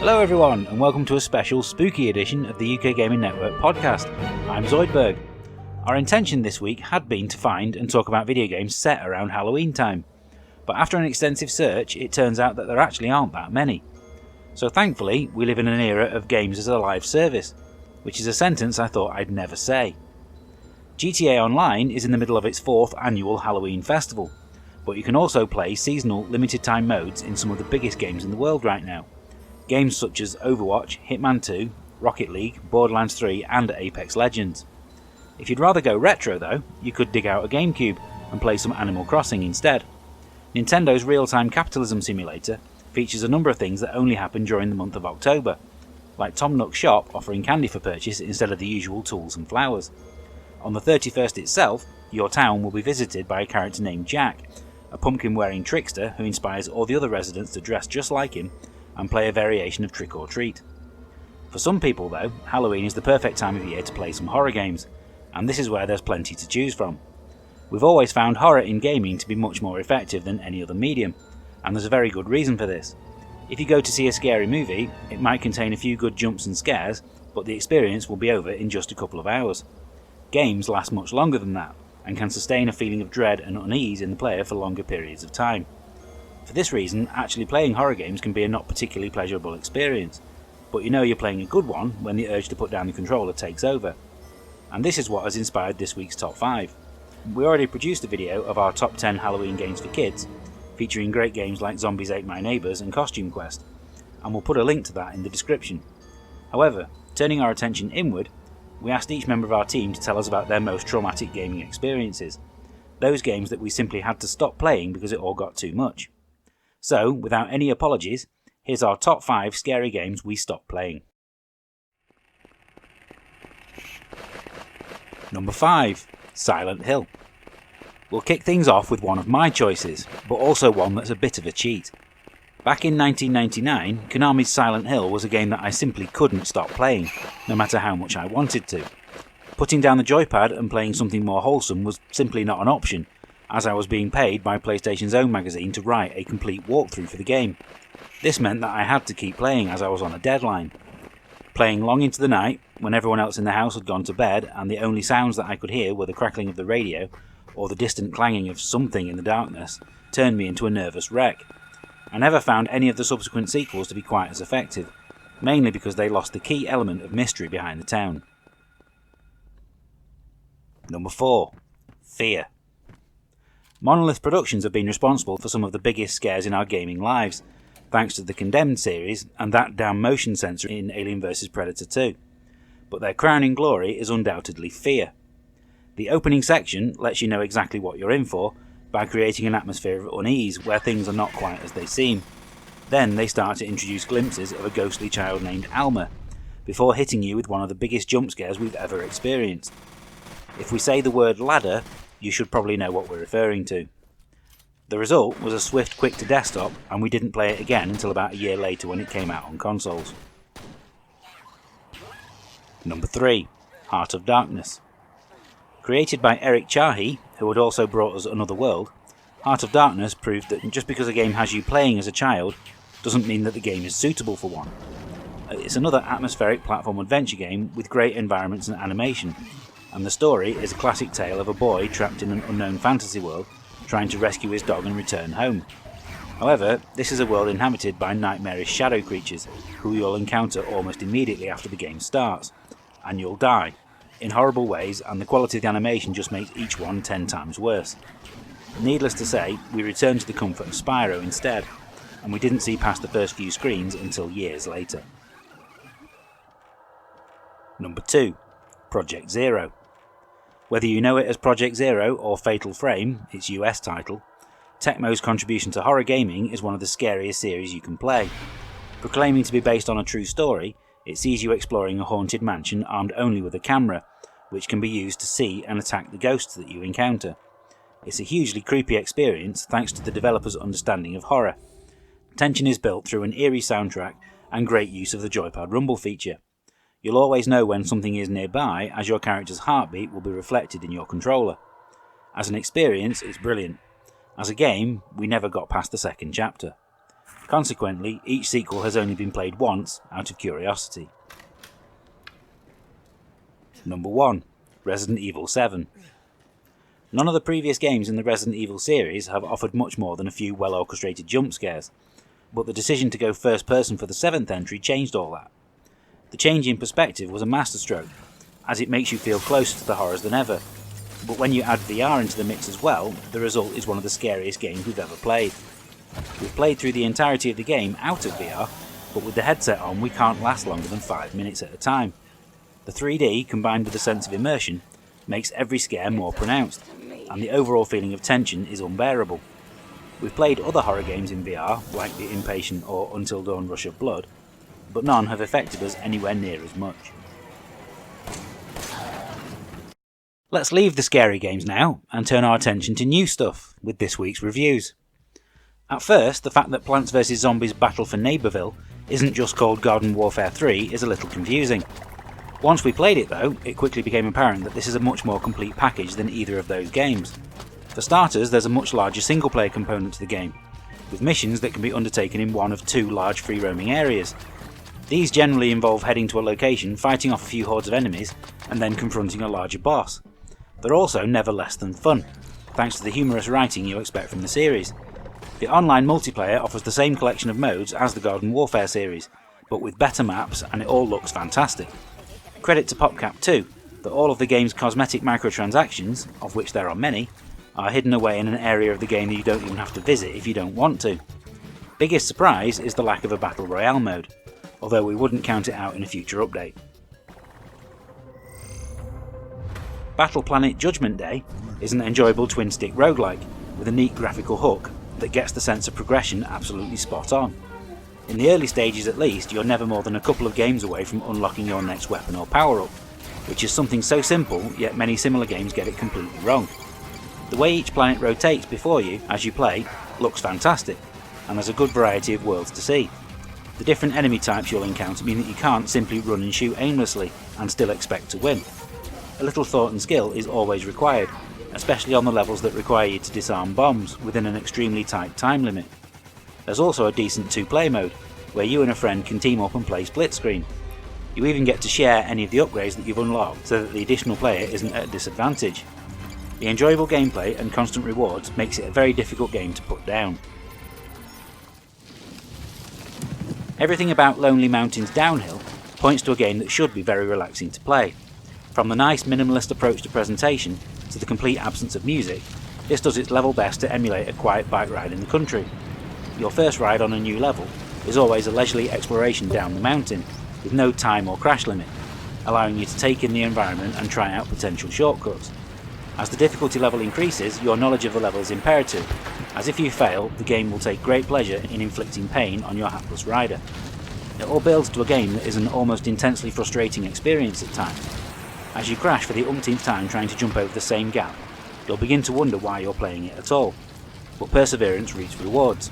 Hello everyone, and welcome to a special spooky edition of the UKGN Network podcast. I'm Zoidberg. Our intention this week had been to find and talk about video games set around Halloween time, but after an extensive search it turns out that there actually aren't that many. So thankfully we live in an era of games as a live service, which is a sentence I thought I'd never say. GTA Online is in the middle of its 4th annual Halloween festival, but you can also play seasonal limited time modes in some of the biggest games in the world right now. Games such as Overwatch, Hitman 2, Rocket League, Borderlands 3 and Apex Legends. If you'd rather go retro though, you could dig out a GameCube and play some Animal Crossing instead. Nintendo's real-time capitalism simulator features a number of things that only happen during the month of October, like Tom Nook's shop offering candy for purchase instead of the usual tools and flowers. On the 31st itself, your town will be visited by a character named Jack, a pumpkin-wearing trickster who inspires all the other residents to dress just like him and play a variation of Trick or Treat. For some people though, Halloween is the perfect time of year to play some horror games, and this is where there's plenty to choose from. We've always found horror in gaming to be much more effective than any other medium, and there's a very good reason for this. If you go to see a scary movie, it might contain a few good jumps and scares, but the experience will be over in just a couple of hours. Games last much longer than that, and can sustain a feeling of dread and unease in the player for longer periods of time. For this reason, actually playing horror games can be a not particularly pleasurable experience, but you know you're playing a good one when the urge to put down the controller takes over. And this is what has inspired this week's top 5. We already produced a video of our top 10 Halloween games for kids, featuring great games like Zombies Ate My Neighbours and Costume Quest, and we'll put a link to that in the description. However, turning our attention inward, we asked each member of our team to tell us about their most traumatic gaming experiences, those games that we simply had to stop playing because it all got too much. So, without any apologies, here's our top 5 scary games we stopped playing. Number 5. Silent Hill. We'll kick things off with one of my choices, but also one that's a bit of a cheat. Back in 1999, Konami's Silent Hill was a game that I simply couldn't stop playing, no matter how much I wanted to. Putting down the joypad and playing something more wholesome was simply not an option, as I was being paid by PlayStation's own magazine to write a complete walkthrough for the game. This meant that I had to keep playing as I was on a deadline. Playing long into the night, when everyone else in the house had gone to bed and the only sounds that I could hear were the crackling of the radio or the distant clanging of something in the darkness, turned me into a nervous wreck. I never found any of the subsequent sequels to be quite as effective, mainly because they lost the key element of mystery behind the town. Number 4. F.E.A.R. Monolith Productions have been responsible for some of the biggest scares in our gaming lives, thanks to the Condemned series and that damn motion sensor in Alien vs Predator 2. But their crowning glory is undoubtedly F.E.A.R. The opening section lets you know exactly what you're in for by creating an atmosphere of unease where things are not quite as they seem. Then they start to introduce glimpses of a ghostly child named Alma, before hitting you with one of the biggest jump scares we've ever experienced. If we say the word ladder, you should probably know what we're referring to. The result was a swift quick to desktop, and we didn't play it again until about a year later when it came out on consoles. Number 3. Heart of Darkness. Created by Eric Chahi, who had also brought us Another World, Heart of Darkness proved that just because a game has you playing as a child doesn't mean that the game is suitable for one. It's another atmospheric platform adventure game with great environments and animation, and the story is a classic tale of a boy trapped in an unknown fantasy world trying to rescue his dog and return home. However, this is a world inhabited by nightmarish shadow creatures who you'll encounter almost immediately after the game starts, and you'll die in horrible ways, and the quality of the animation just makes each one 10 times worse. Needless to say, we returned to the comfort of Spyro instead, and we didn't see past the first few screens until years later. Number 2. Project Zero. Whether you know it as Project Zero or Fatal Frame, its US title, Tecmo's contribution to horror gaming is one of the scariest series you can play. Proclaiming to be based on a true story, it sees you exploring a haunted mansion armed only with a camera, which can be used to see and attack the ghosts that you encounter. It's a hugely creepy experience thanks to the developer's understanding of horror. Tension is built through an eerie soundtrack and great use of the joypad rumble feature. You'll always know when something is nearby, as your character's heartbeat will be reflected in your controller. As an experience, it's brilliant. As a game, we never got past the second chapter. Consequently, each sequel has only been played once out of curiosity. Number 1. Resident Evil 7. None of the previous games in the Resident Evil series have offered much more than a few well-orchestrated jump scares, but the decision to go first person for the 7th entry changed all that. The change in perspective was a masterstroke, as it makes you feel closer to the horrors than ever, but when you add VR into the mix as well, the result is one of the scariest games we've ever played. We've played through the entirety of the game out of VR, but with the headset on we can't last longer than 5 minutes at a time. The 3D, combined with the sense of immersion, makes every scare more pronounced, and the overall feeling of tension is unbearable. We've played other horror games in VR, like The Impatient or Until Dawn Rush of Blood, but none have affected us anywhere near as much. Let's leave the scary games now and turn our attention to new stuff with this week's reviews. At first, the fact that Plants vs Zombies Battle for Neighbourville isn't just called Garden Warfare 3 is a little confusing. Once we played it though, it quickly became apparent that this is a much more complete package than either of those games. For starters, there's a much larger single player component to the game, with missions that can be undertaken in one of 2 large free roaming areas. These generally involve heading to a location, fighting off a few hordes of enemies, and then confronting a larger boss. They're also never less than fun, thanks to the humorous writing you'll expect from the series. The online multiplayer offers the same collection of modes as the Garden Warfare series, but with better maps, and it all looks fantastic. Credit to PopCap too, that all of the game's cosmetic microtransactions, of which there are many, are hidden away in an area of the game that you don't even have to visit if you don't want to. Biggest surprise is the lack of a Battle Royale mode, although we wouldn't count it out in a future update. Battle Planet Judgement Day is an enjoyable twin-stick roguelike, with a neat graphical hook that gets the sense of progression absolutely spot on. In the early stages at least, you're never more than a couple of games away from unlocking your next weapon or power-up, which is something so simple, yet many similar games get it completely wrong. The way each planet rotates before you as you play looks fantastic, and there's a good variety of worlds to see. The different enemy types you'll encounter mean that you can't simply run and shoot aimlessly and still expect to win. A little thought and skill is always required, especially on the levels that require you to disarm bombs within an extremely tight time limit. There's also a decent 2-player mode, where you and a friend can team up and play split screen. You even get to share any of the upgrades that you've unlocked so that the additional player isn't at a disadvantage. The enjoyable gameplay and constant rewards makes it a very difficult game to put down. Everything about Lonely Mountains Downhill points to a game that should be very relaxing to play. From the nice minimalist approach to presentation to the complete absence of music, this does its level best to emulate a quiet bike ride in the country. Your first ride on a new level is always a leisurely exploration down the mountain, with no time or crash limit, allowing you to take in the environment and try out potential shortcuts. As the difficulty level increases, your knowledge of the level is imperative, as if you fail, the game will take great pleasure in inflicting pain on your hapless rider. It all builds to a game that is an almost intensely frustrating experience at times. As you crash for the umpteenth time trying to jump over the same gap, you'll begin to wonder why you're playing it at all, but perseverance reaps rewards.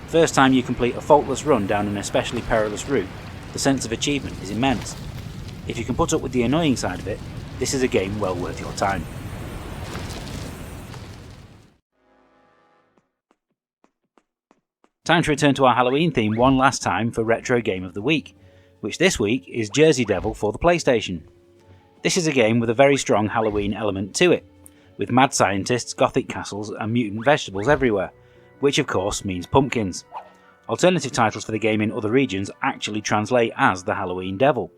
First time you complete a faultless run down an especially perilous route, the sense of achievement is immense. If you can put up with the annoying side of it, this is a game well worth your time. Time to return to our Halloween theme one last time for Retro Game of the Week, which this week is Jersey Devil for the PlayStation. This is a game with a very strong Halloween element to it, with mad scientists, gothic castles and mutant vegetables everywhere, which of course means pumpkins. Alternative titles for the game in other regions actually translate as the Halloween Devil.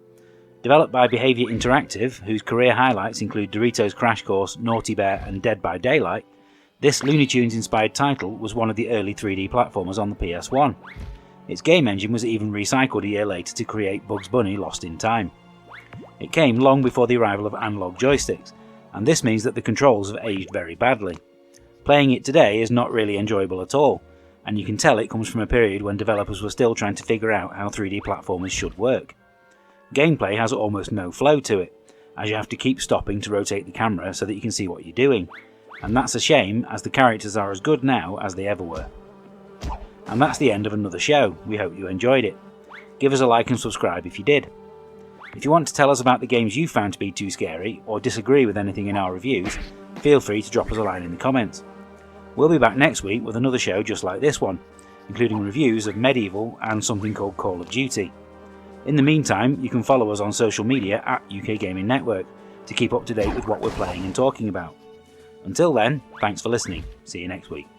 Developed by Behaviour Interactive, whose career highlights include Doritos Crash Course, Naughty Bear and Dead by Daylight, this Looney Tunes inspired title was one of the early 3D platformers on the PS1. Its game engine was even recycled a year later to create Bugs Bunny Lost in Time. It came long before the arrival of analog joysticks, and this means that the controls have aged very badly. Playing it today is not really enjoyable at all, and you can tell it comes from a period when developers were still trying to figure out how 3D platformers should work. Gameplay has almost no flow to it, as you have to keep stopping to rotate the camera so that you can see what you're doing, and that's a shame as the characters are as good now as they ever were. And that's the end of another show. We hope you enjoyed it. Give us a like and subscribe if you did. If you want to tell us about the games you found to be too scary, or disagree with anything in our reviews, feel free to drop us a line in the comments. We'll be back next week with another show just like this one, including reviews of Medieval and something called Call of Duty. In the meantime, you can follow us on social media at UK Gaming Network to keep up to date with what we're playing and talking about. Until then, thanks for listening. See you next week.